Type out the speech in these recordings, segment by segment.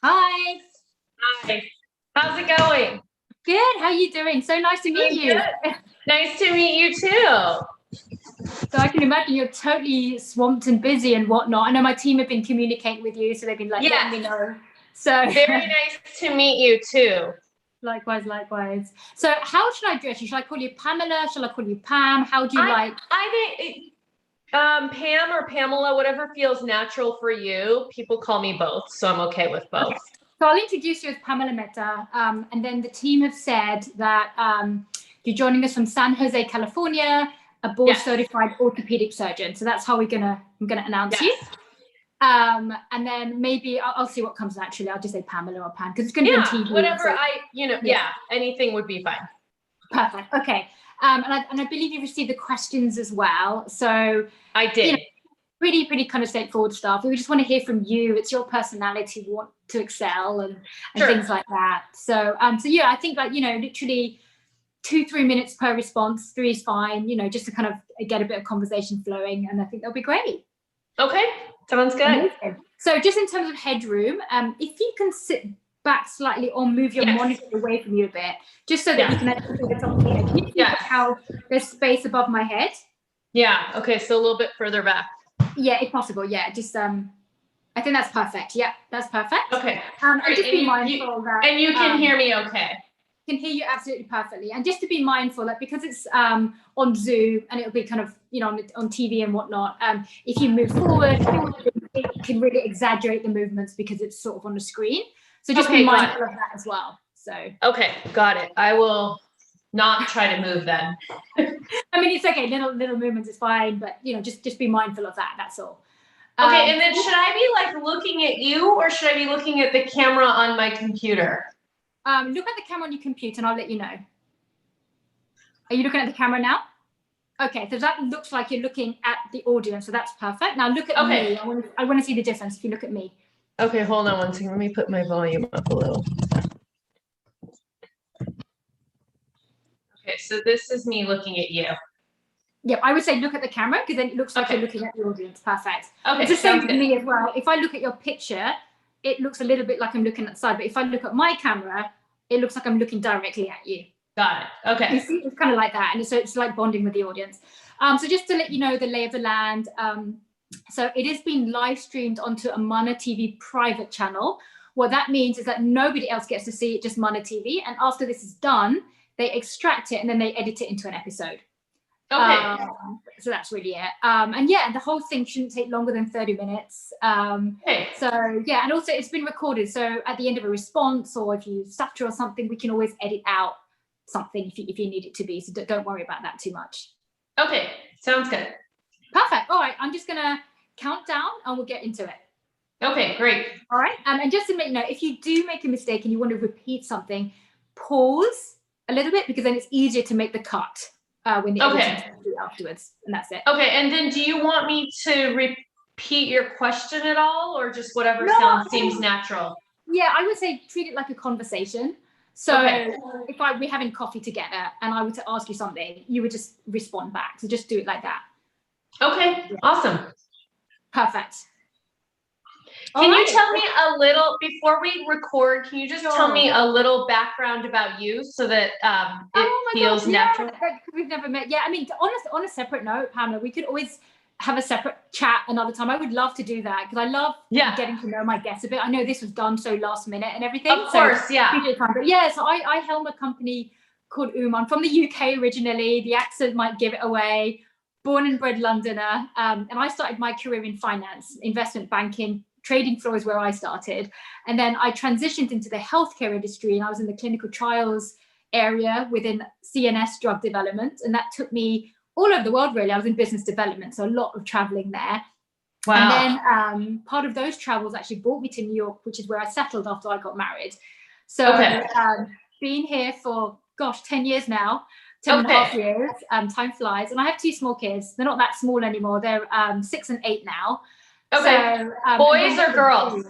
Hi. Hi. How's it going? Good. How are you doing? So nice to meet you. Nice to meet you too. So I can imagine you're totally swamped and busy and whatnot. I know my team have been communicating with you, so they've been letting me know. So very nice to meet you too. Likewise. So how should I address you? Should I call you Pamela? Shall I call you Pam? How do you like? I think Pam or Pamela, whatever feels natural for you. People call me both, so I'm okay with both. Okay. So I'll introduce you as Pamela Mehta, and then the team have said that you're joining us from San Jose, California, a board-certified orthopedic surgeon. So that's how I'm gonna announce you. And then maybe I'll see what comes naturally. I'll just say Pamela or Pam because it's going to be on TV. Whatever anything would be fine. Perfect. Okay. And I believe you received the questions as well. So I did. Pretty kind of straightforward stuff. We just want to hear from you. It's your personality, you want to excel and things like that. So yeah, I think literally 2-3 minutes per response. 3 is fine, just to kind of get a bit of conversation flowing, and I think that'll be great. Okay, sounds good. Amazing. So just in terms of headroom, if you can sit back slightly or move your monitor away from you a bit, just so that you can actually see the top of the head. Can you see how there's space above my head? Yeah, okay, so a little bit further back. Yeah, if possible, yeah. Just I think that's perfect. Yeah, that's perfect. Okay. And just be mindful that. And you can hear me okay. Can hear you absolutely perfectly, and just to be mindful that because it's on Zoom and it'll be kind of on TV and whatnot, if you move forward, it can really exaggerate the movements because it's sort of on the screen. So just be mindful of that as well. So okay, got it. I will not try to move then. I mean, it's okay. Little movements is fine, but just be mindful of that. That's all. Okay, and then should I be looking at you, or should I be looking at the camera on my computer? Look at the camera on your computer and I'll let you know. Are you looking at the camera now? Okay, so that looks like you're looking at the audience, so that's perfect. Now look at me. I want to see the difference if you look at me. Okay, hold on one second. Let me put my volume up a little. Okay, so this is me looking at you. Yep, I would say look at the camera because then it looks like you're looking at the audience. Perfect. Okay, it's the same for me as well. If I look at your picture, it looks a little bit like I'm looking at the side, but if I look at my camera, it looks like I'm looking directly at you. Got it. Okay. You see, it's kind of like that, and so it's like bonding with the audience. So just to let you know the lay of the land, so it is being live streamed onto a Mana TV private channel, What that means is that nobody else gets to see it, just Mana TV. And after this is done, they extract it and then they edit it into an episode. Okay. So that's really it. And yeah, the whole thing shouldn't take longer than 30 minutes. Okay. So yeah, and also it's been recorded. So at the end of a response, or if you stutter or something, we can always edit out something if you need it to be. So don't worry about that too much. Okay, sounds good. Perfect. All right, I'm just gonna count down and we'll get into it. Okay, great. All right. And just to make note, if you do make a mistake and you want to repeat something, pause a little bit, because then it's easier to make the cut when the editing afterwards. And that's it. Okay, and then do you want me to repeat your question at all, or just whatever seems natural? Yeah, I would say treat it like a conversation. So if we're having coffee together and I were to ask you something, you would just respond back. So just do it like that. Okay, awesome. Perfect. Can you tell me a little, before we record, can you just tell me a little background about you so that it feels natural? We've never met. Yeah, I mean, on a separate note, Pamela, we could always have a separate chat another time. I would love to do that, because I love getting to know my guests a bit. I know this was done so last minute and everything. Of course, yeah. But yeah, so I helm a company called Uma. I'm from the UK originally. The accent might give it away. Born and bred Londoner. And I started my career in finance, investment banking. Trading floor is where I started. And then I transitioned into the healthcare industry, and I was in the clinical trials area within CNS drug development. And that took me all over the world, really. I was in business development, so a lot of traveling there. Wow. And then part of those travels actually brought me to New York, which is where I settled after I got married. So been here for, 10 years now, 10 and a half years. Time flies. And I have 2 small kids. They're not that small anymore. They're 6 and 8 now. Okay. So, boys or girls?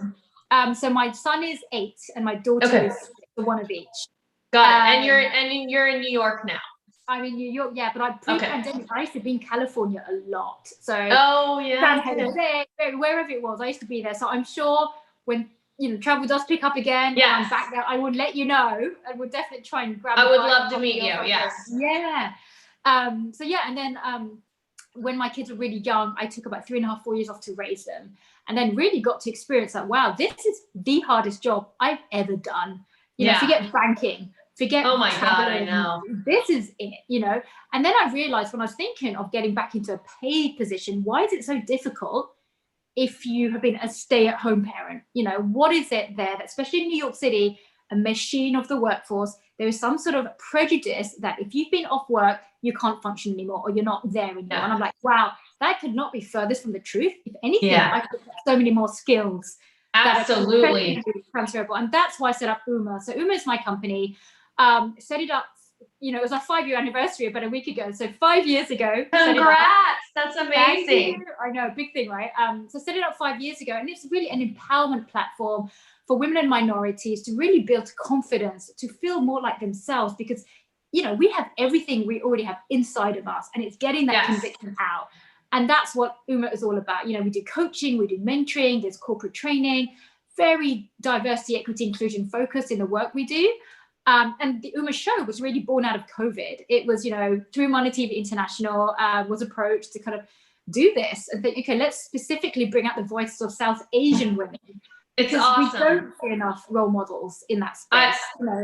So my son is 8 and my daughter is 1 of each. Got it. And you're in New York now. I'm in New York, yeah, but pre-pandemic, I used to be in California a lot. So San Jose, wherever it was, I used to be there. So I'm sure when travel does pick up again, and I'm back there, I would let you know, and we'll definitely try and grab. I would love to meet you. Yes. Yeah. So yeah, and then when my kids were really young, I took about 3.5, 4 years off to raise them, and then really got to experience that. Wow, this is the hardest job I've ever done. Forget banking, forget. Oh my God, I know. This is it, And then I realized when I was thinking of getting back into a paid position, why is it so difficult if you have been a stay-at-home parent? What is it there that, especially in New York City, a machine of the workforce, there is some sort of prejudice that if you've been off work, you can't function anymore, or you're not there anymore. And I'm like, wow, that could not be furthest from the truth. If anything, I could have so many more skills. Absolutely. That are transferable. And that's why I set up Uma. So Uma is my company. Set it up, it was our 5-year anniversary about a week ago. So 5 years ago. Congrats. That's amazing. I know, big thing, right? So set it up 5 years ago. And it's really an empowerment platform for women and minorities to really build confidence, to feel more like themselves, because we have everything we already have inside of us, and it's getting that conviction out. And that's what Uma is all about. We do coaching, we do mentoring, there's corporate training, very diversity, equity, inclusion focused in the work we do. And the Uma show was really born out of COVID. It was, through Mana TV International, was approached to kind of do this and think, okay, let's specifically bring out the voices of South Asian women. It's awesome. We don't see enough role models in that space.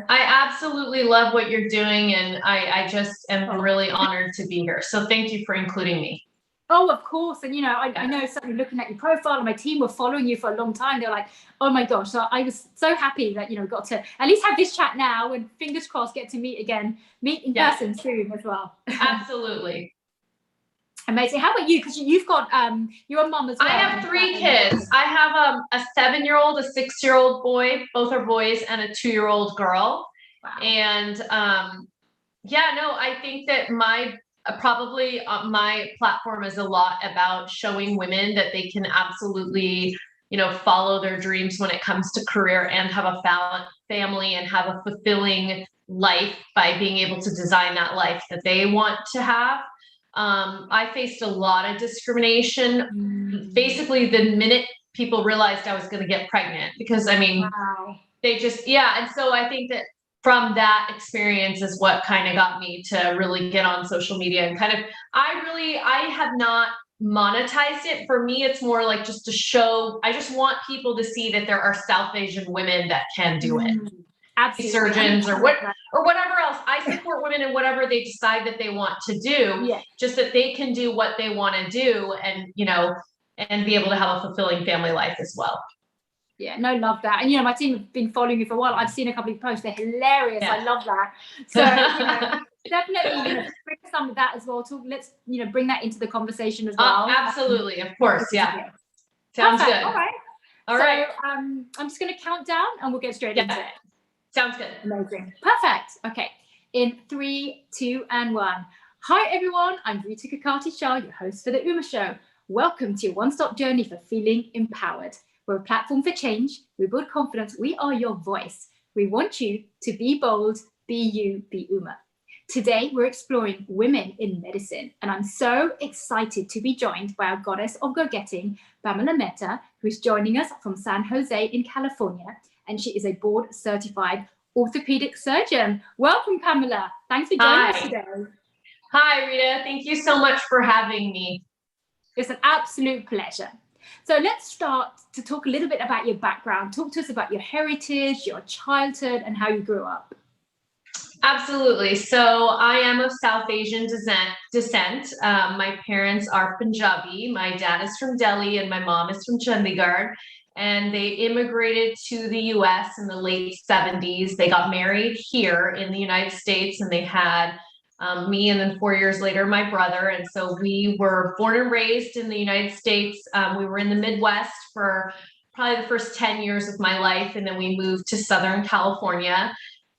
I absolutely love what you're doing, and I just am really honored to be here. So thank you for including me. Oh, of course. And, I know certainly looking at your profile, and my team were following you for a long time. They're like, oh my gosh. So I was so happy that, got to at least have this chat now, and fingers crossed get to meet in person soon as well. Absolutely. Amazing. How about you? Because you've got, you're a mum as well. I have 3 kids. I have a 7-year-old, a 6-year-old boy, both are boys, and a 2-year-old girl. Wow. And I think that my platform is a lot about showing women that they can absolutely, follow their dreams when it comes to career, and have a family, and have a fulfilling life by being able to design that life that they want to have. I faced a lot of discrimination, basically the minute people realized I was going to get pregnant, because they just, and so I think that from that experience is what kind of got me to really get on social media, and kind of, I have not monetized it. For me, it's more like just to show, I just want people to see that there are South Asian women that can do it. Absolutely. Surgeons or whatever else. I support women in whatever they decide that they want to do, just that they can do what they want to do, and and be able to have a fulfilling family life as well. Yeah, no, love that. And my team have been following you for a while. I've seen a couple of posts, they're hilarious. I love that. So definitely bring some of that as well. Let's bring that into the conversation as well. Absolutely, of course. Yeah, sounds perfect. Good. All right. I'm just going to count down and we'll get straight into it. Sounds good. Amazing. Perfect. Okay. In 3, 2, and 1. Hi, everyone. I'm Rita Kakati Shah, your host for The Uma Show. Welcome to your one-stop journey for feeling empowered. We're a platform for change. We build confidence. We are your voice. We want you to be bold, be you, be Uma. Today, we're exploring women in medicine, and I'm so excited to be joined by our goddess of go-getting, Pamela Mehta, who's joining us from San Jose in California, and she is a board-certified orthopedic surgeon. Welcome, Pamela. Thanks for joining us today. Hi, Rita. Thank you so much for having me. It's an absolute pleasure. So let's start to talk a little bit about your background. Talk to us about your heritage, your childhood, and how you grew up. Absolutely. So I am of South Asian descent. My parents are Punjabi. My dad is from Delhi and my mom is from Chandigarh. And they immigrated to the US in the late 70s. They got married here in the United States, and they had me, and then 4 years later, my brother. And so we were born and raised in the United States. We were in the Midwest for probably the first 10 years of my life. And then we moved to Southern California.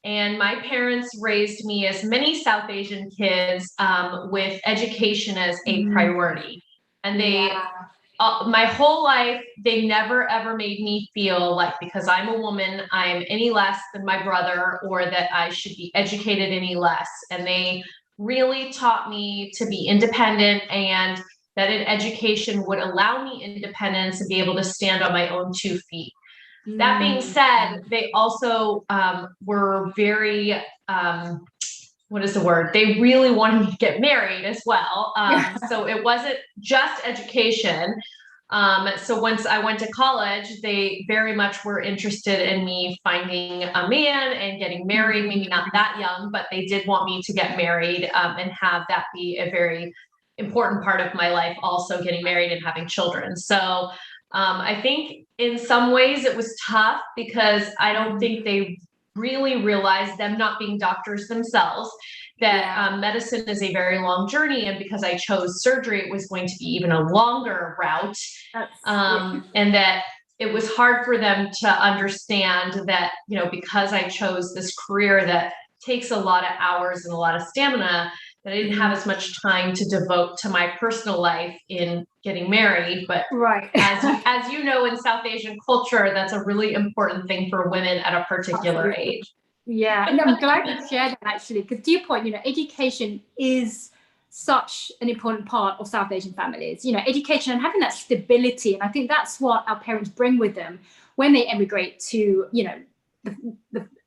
And my parents raised me, as many South Asian kids, with education as a priority. And they, my whole life, they never ever made me feel like because I'm a woman, I am any less than my brother, or that I should be educated any less. And they really taught me to be independent, and that an education would allow me independence and be able to stand on my own 2 feet. That being said, they also were very, what is the word? They really wanted me to get married as well. So it wasn't just education. So once I went to college, they very much were interested in me finding a man and getting married, maybe not that young, but they did want me to get married and have that be a very important part of my life, also getting married and having children. So I think in some ways it was tough because I don't think they really realized, them not being doctors themselves, that medicine is a very long journey. And because I chose surgery, it was going to be even a longer route. And that it was hard for them to understand that, because I chose this career that takes a lot of hours and a lot of stamina, that I didn't have as much time to devote to my personal life in getting married. But as you know, in South Asian culture, that's a really important thing for women at a particular age. Yeah, and I'm glad you shared that, actually, because to your point, education is such an important part of South Asian families. Education and having that stability, and I think that's what our parents bring with them when they emigrate to,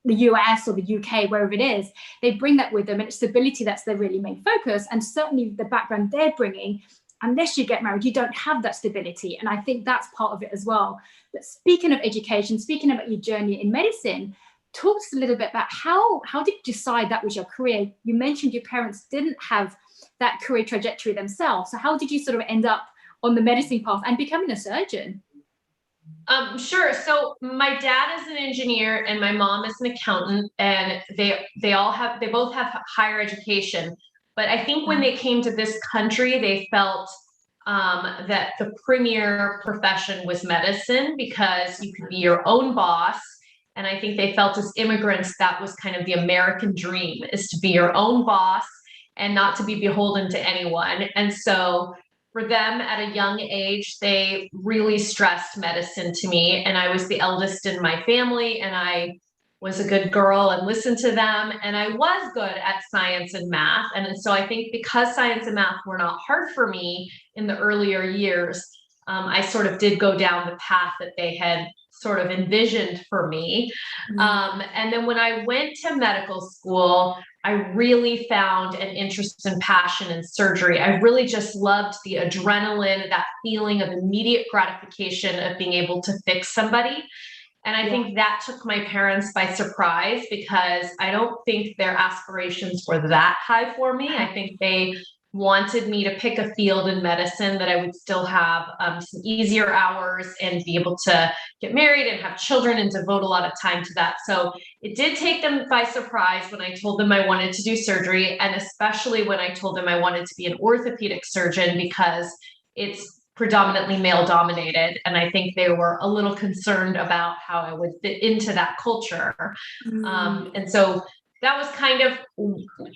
the US or the UK, wherever it is. They bring that with them, and it's stability that's their really main focus. And certainly the background they're bringing, unless you get married, you don't have that stability. And I think that's part of it as well. But speaking of education, speaking about your journey in medicine, talk to us a little bit about how did you decide that was your career? You mentioned your parents didn't have that career trajectory themselves. So how did you sort of end up on the medicine path and becoming a surgeon? Sure. So my dad is an engineer and my mom is an accountant, and they both have higher education. But I think when they came to this country, they felt that the premier profession was medicine, because you could be your own boss. And I think they felt, as immigrants, that was kind of the American dream, is to be your own boss and not to be beholden to anyone. And so for them, at a young age, they really stressed medicine to me. And I was the eldest in my family, and I was a good girl and listened to them. And I was good at science and math. And so I think because science and math were not hard for me in the earlier years, I sort of did go down the path that they had sort of envisioned for me. And then when I went to medical school, I really found an interest and passion in surgery. I really just loved the adrenaline, that feeling of immediate gratification of being able to fix somebody. And I think that took my parents by surprise, because I don't think their aspirations were that high for me. I think they wanted me to pick a field in medicine that I would still have some easier hours and be able to get married and have children and devote a lot of time to that. So it did take them by surprise when I told them I wanted to do surgery, and especially when I told them I wanted to be an orthopedic surgeon, because it's predominantly male dominated. And I think they were a little concerned about how I would fit into that culture. And so that was kind of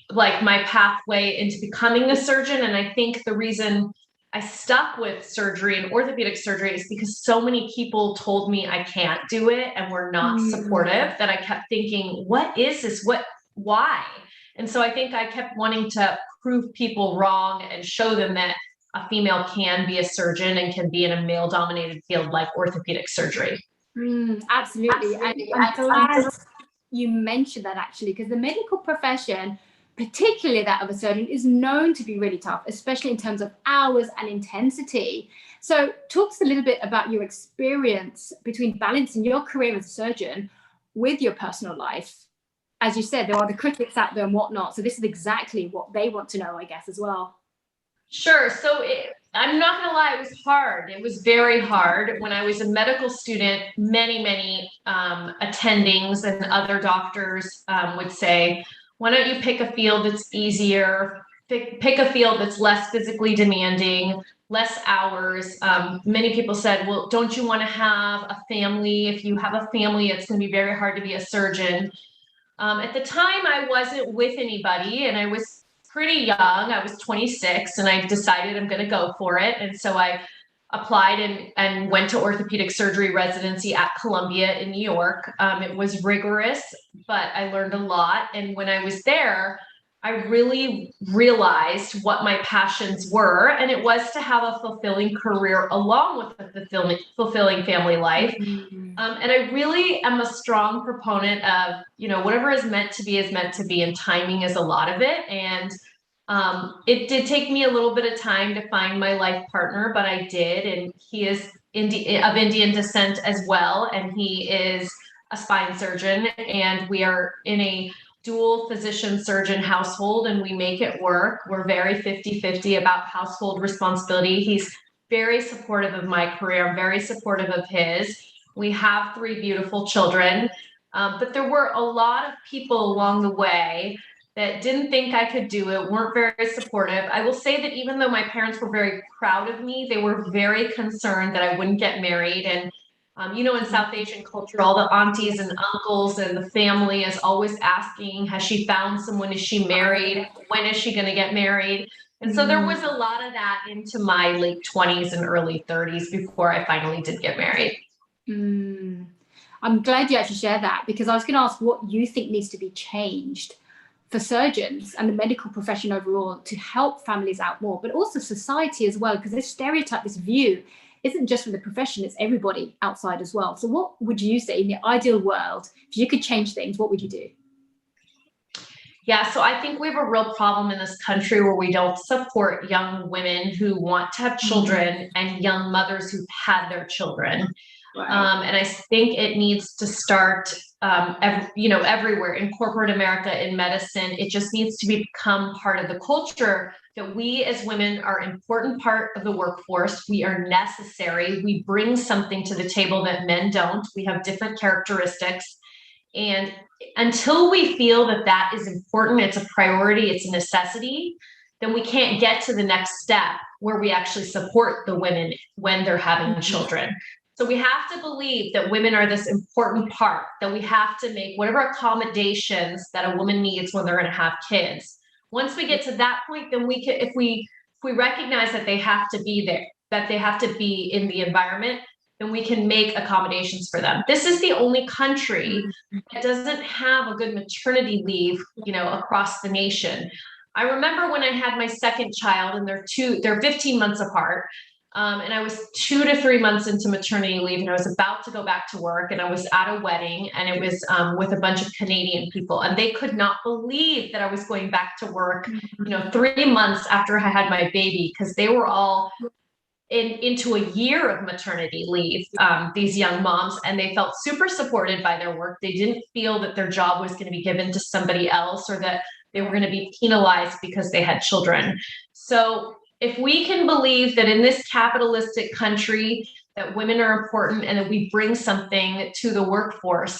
like my pathway into becoming a surgeon. And I think the reason I stuck with surgery and orthopedic surgery is because so many people told me I can't do it and were not supportive, that I kept thinking, what is this? Why? And so I think I kept wanting to prove people wrong and show them that a female can be a surgeon and can be in a male dominated field like orthopedic surgery. Absolutely. I'm glad you mentioned that, actually, because the medical profession, particularly that of a surgeon, is known to be really tough, especially in terms of hours and intensity. So talk to us a little bit about your experience between balancing your career as a surgeon with your personal life. As you said, there are the critics out there and whatnot. So this is exactly what they want to know, I guess, as well. Sure. So I'm not going to lie, it was hard. It was very hard. When I was a medical student, many attendings and other doctors would say, why don't you pick a field that's easier, pick a field that's less physically demanding, less hours. Many people said, well, don't you want to have a family? If you have a family, it's going to be very hard to be a surgeon. At the time, I wasn't with anybody, and I was pretty young. I was 26, and I decided I'm going to go for it. And so I applied and went to orthopedic surgery residency at Columbia in New York. It was rigorous, but I learned a lot. And when I was there, I really realized what my passions were, and it was to have a fulfilling career along with a fulfilling family life. And I really am a strong proponent of, whatever is meant to be is meant to be, and timing is a lot of it. And it did take me a little bit of time to find my life partner, but I did. And he is of Indian descent as well, and he is a spine surgeon, and we are in a dual physician surgeon household, and we make it work. We're very 50-50 about household responsibility. He's very supportive of my career. I'm very supportive of his. We have 3 beautiful children, but there were a lot of people along the way that didn't think I could do it, weren't very supportive. I will say that even though my parents were very proud of me, they were very concerned that I wouldn't get married. And in South Asian culture, all the aunties and uncles and the family is always asking, has she found someone? Is she married? When is she going to get married? And so there was a lot of that into my late 20s and early 30s before I finally did get married. I'm glad you actually shared that, because I was going to ask what you think needs to be changed for surgeons and the medical profession overall to help families out more, but also society as well, because this stereotype, this view, isn't just for the profession, it's everybody outside as well. So what would you say, in the ideal world, if you could change things, what would you do? Yeah, so I think we have a real problem in this country where we don't support young women who want to have children and young mothers who've had their children. Right. And I think it needs to start, everywhere in corporate America, in medicine. It just needs to become part of the culture that we as women are an important part of the workforce. We are necessary. We bring something to the table that men don't. We have different characteristics. And until we feel that that is important, it's a priority, it's a necessity, then we can't get to the next step where we actually support the women when they're having children. So we have to believe that women are this important part, that we have to make whatever accommodations that a woman needs when they're going to have kids. Once we get to that point, then we can, if we recognize that they have to be there, that they have to be in the environment, then we can make accommodations for them. This is the only country that doesn't have a good maternity leave, across the nation. I remember when I had my second child, and they're 15 months apart. And I was 2 to 3 months into maternity leave, and I was about to go back to work, and I was at a wedding, and it was with a bunch of Canadian people, and they could not believe that I was going back to work, 3 months after I had my baby, because they were all into a year of maternity leave, these young moms, and they felt super supported by their work. They didn't feel that their job was going to be given to somebody else, or that they were going to be penalized because they had children. So if we can believe that in this capitalistic country that women are important and that we bring something to the workforce,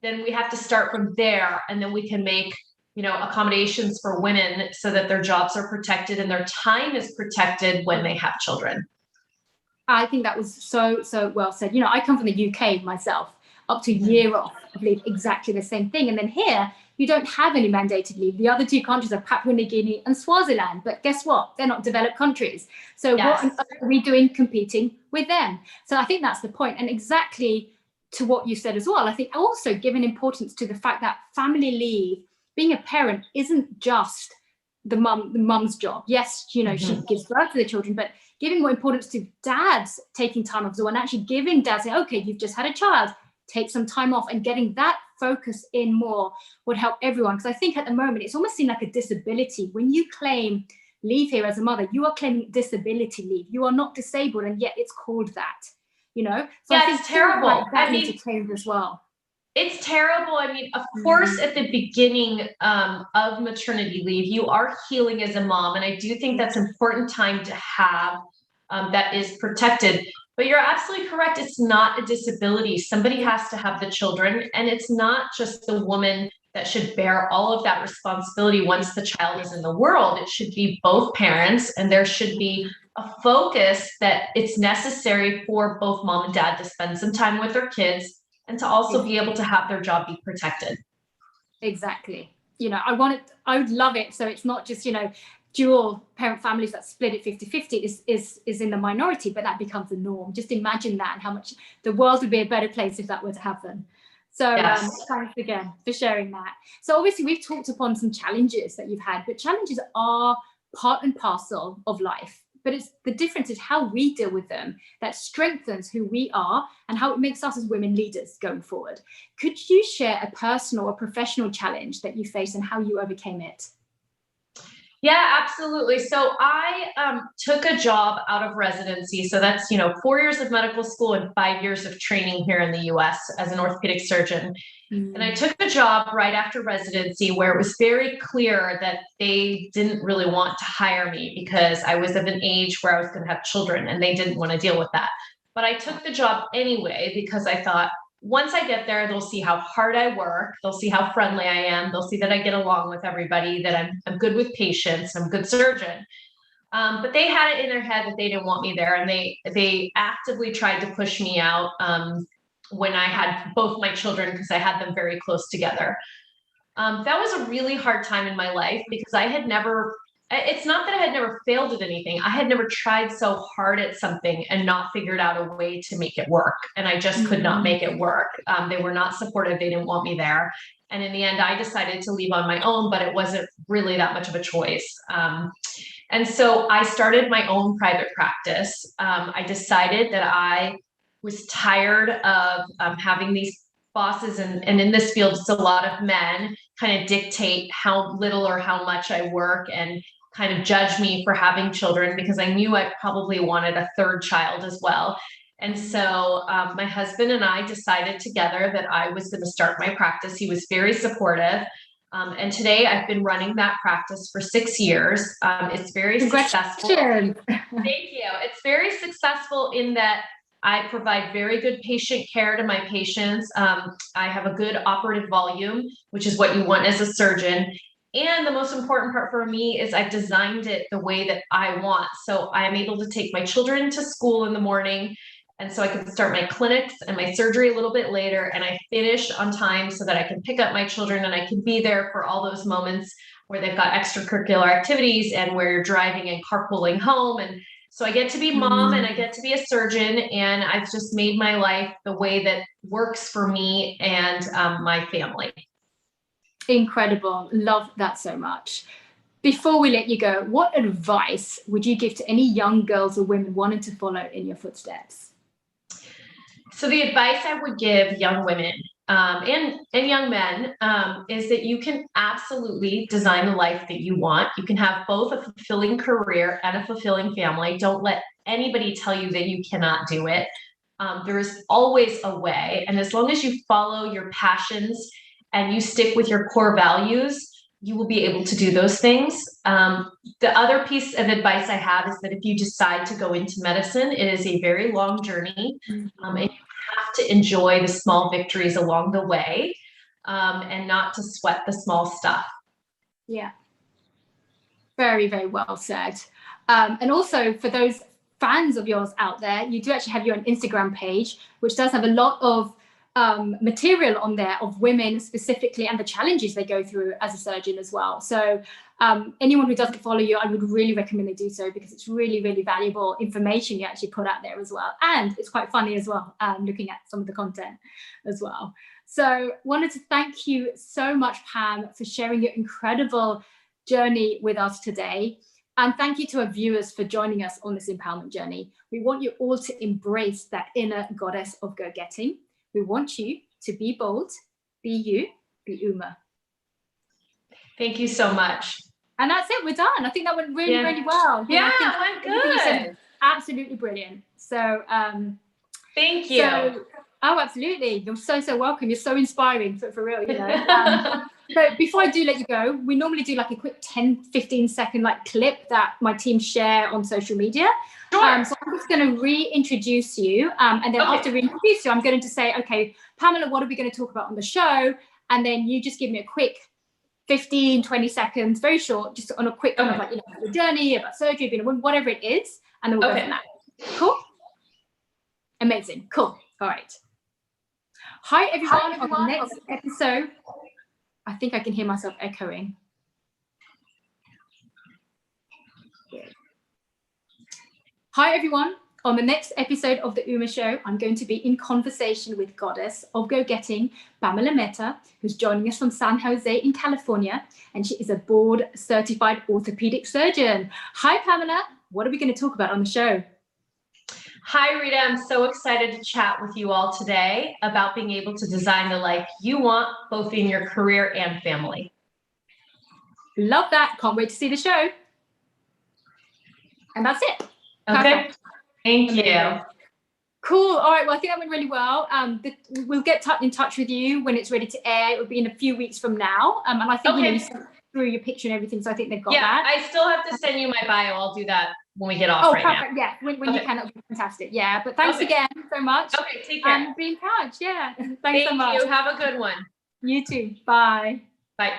then we have to start from there, and then we can make accommodations for women so that their jobs are protected and their time is protected when they have children. I think that was so well said. I come from the UK myself, up to a year off of leave, exactly the same thing. And then here, you don't have any mandated leave. The other two countries are Papua New Guinea and Swaziland. But guess what? They're not developed countries. So Yes. What are we doing competing with them? So I think that's the point. And exactly to what you said as well, I think also giving importance to the fact that family leave, being a parent, isn't just the mum's job. Yes, she gives birth to the children, but giving more importance to dads taking time off as well, and actually giving dads, okay, you've just had a child, take some time off, and getting that focus in more would help everyone. Because I think at the moment it's almost seen like a disability. When you claim leave here as a mother, you are claiming disability leave. You are not disabled, and yet it's called that. So yeah, I think it's terrible. Like that needs to change as well. It's terrible. I mean, of course, at the beginning of maternity leave, you are healing as a mom. And I do think that's important time to have that is protected. But you're absolutely correct. It's not a disability. Somebody has to have the children. And it's not just the woman that should bear all of that responsibility once the child is in the world. It should be both parents. And there should be a focus that it's necessary for both mom and dad to spend some time with their kids, and to also be able to have their job be protected. Exactly. I would love it. So it's not just, dual parent families that split it 50-50 is in the minority, but that becomes the norm. Just imagine that, and how much the world would be a better place if that were to happen. So yes. Thanks again for sharing that. So obviously we've talked upon some challenges that you've had, but challenges are part and parcel of life. But the difference is how we deal with them that strengthens who we are and how it makes us as women leaders going forward. Could you share a personal or professional challenge that you faced and how you overcame it? Yeah, absolutely. So I took a job out of residency. So that's, 4 years of medical school and 5 years of training here in the US as an orthopedic surgeon. And I took a job right after residency where it was very clear that they didn't really want to hire me because I was of an age where I was going to have children, and they didn't want to deal with that. But I took the job anyway because I thought, once I get there, they'll see how hard I work. They'll see how friendly I am. They'll see that I get along with everybody, that I'm good with patients, I'm a good surgeon. But they had it in their head that they didn't want me there, and they actively tried to push me out when I had both my children, because I had them very close together. That was a really hard time in my life because I had never, it's not that I had never failed at anything. I had never tried so hard at something and not figured out a way to make it work. And I just could not make it work. They were not supportive. They didn't want me there. And in the end, I decided to leave on my own, but it wasn't really that much of a choice. And so I started my own private practice. I decided that I was tired of having these bosses, and in this field, it's a lot of men, kind of dictate how little or how much I work and kind of judge me for having children, because I knew I probably wanted a third child as well. And so my husband and I decided together that I was going to start my practice. He was very supportive. And today I've been running that practice for 6 years. It's very successful. Thank you. It's very successful in that I provide very good patient care to my patients. I have a good operative volume, which is what you want as a surgeon. And the most important part for me is I've designed it the way that I want. So I am able to take my children to school in the morning. And so I can start my clinics and my surgery a little bit later, and I finish on time so that I can pick up my children and I can be there for all those moments where they've got extracurricular activities and where you're driving and carpooling home. And so I get to be mom and I get to be a surgeon, and I've just made my life the way that works for me and my family. Incredible. Love that so much. before we let you go, what advice would you give to any young girls or women wanting to follow in your footsteps? So the advice I would give young women and young men is that you can absolutely design the life that you want. You can have both a fulfilling career and a fulfilling family. Don't let anybody tell you that you cannot do it. There is always a way. And as long as you follow your passions and you stick with your core values, you will be able to do those things. The other piece of advice I have is that if you decide to go into medicine, it is a very long journey. And you have to enjoy the small victories along the way and not to sweat the small stuff. Yeah. Very, very well said. And also for those fans of yours out there, you do actually have your own Instagram page, which does have a lot of material on there of women specifically and the challenges they go through as a surgeon as well. So anyone who doesn't follow you, I would really recommend they do so, because it's really, really valuable information you actually put out there as well. And it's quite funny as well, looking at some of the content as well. So wanted to thank you so much, Pam, for sharing your incredible journey with us today. And thank you to our viewers for joining us on this empowerment journey. We want you all to embrace that inner goddess of go-getting. We want you to be bold, be you, be Uma. Thank you so much. And that's it, we're done. I think that went really, really well. Yeah, it went good. Absolutely brilliant. So thank you. Oh, absolutely. You're so welcome. You're so inspiring for real, you know. So before I do let you go, we normally do like a quick 10-15 second like clip that my team share on social media. Sure. So I'm just going to reintroduce you. And then after reintroduce you, I'm going to say, okay, Pamela, what are we going to talk about on the show? And then you just give me a quick 15-20 seconds, very short, just on a quick kind of like, you know, your journey, about surgery, being a woman, whatever it is. And then we'll go from that. Cool? Amazing. Cool. All right. Hi, everyone. On the next episode, I think I can hear myself echoing. Hi, everyone. On the next episode of the Uma Show, I'm going to be in conversation with goddess of go-getting, Pamela Mehta, who's joining us from San Jose in California, and she is a board-certified orthopedic surgeon. Hi, Pamela. What are we going to talk about on the show? Hi, Rita. I'm so excited to chat with you all today about being able to design the life you want, both in your career and family. Love that. Can't wait to see the show. And that's it. Okay. Perfect. Thank you. Cool. All right. Well, I think that went really well. We'll get in touch with you when it's ready to air. It will be in a few weeks from now. And I think you sent through your picture and everything, so I think they've got that. I still have to send you my bio. I'll do that when we get off right perfect. now. Yeah, when you can, it'll be fantastic. Yeah, but thanks again so much. Okay, take care. And be in touch. Yeah. Thanks so much. Thank you. Have a good one. You too. Bye. Bye.